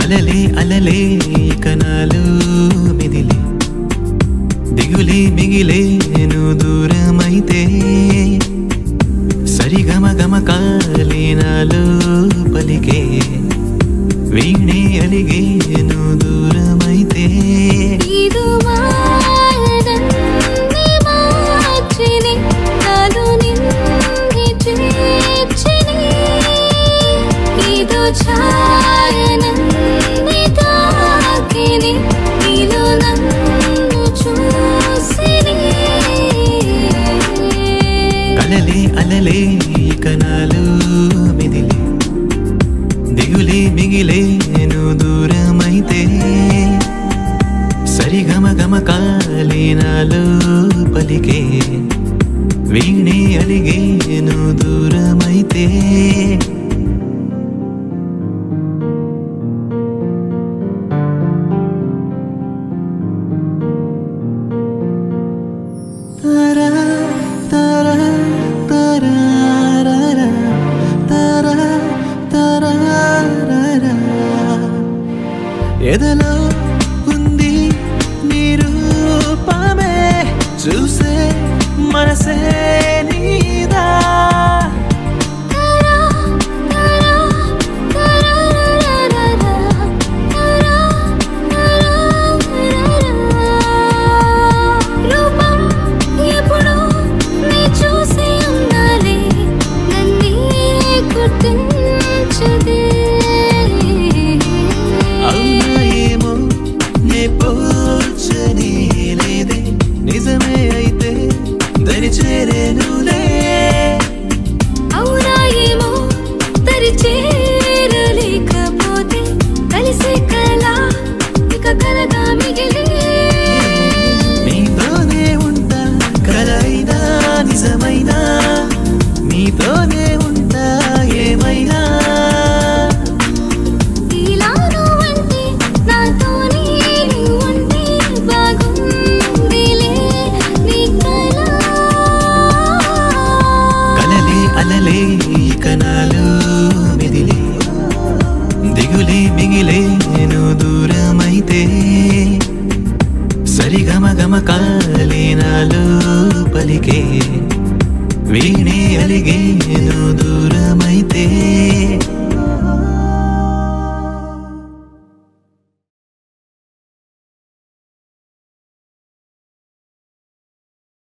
అలలే అలలే కనాలు మిదిలే దిగులే మిగిలే నువ్వు దూరమైతే సరిగమ గమ కాలినాలు పలికే వీణే అలిగే నువ్వు దూరమైతే అలలే అలలే కనాలు మిదిలే దిగులే మిగిలే నువ్వు దూరమైతే సరిగమ గమ కాలినాలు పలికే వీణే అలిగే నువ్వు దూరమైతే ఎదలో ఉంది నీ రూపమే చూసే మనసే నీదా నిజమే అయితే దరి చేరేనులే అవునా ఏమో దరి చేరలేకపోతే కలిసే కలా ఇక కలగా మిగిలే నీతోనే ఉంటా కలైనా నిజమైనా నీతోనే ఉంటా ఏమైనా అలలే కనాలు మిదిలే దిగులే మిగిలే నువ్వు దూరమైతే సరిగమ గమ కాలినాలు పలికే వీణే అలిగే నువ్వు దూరమైతే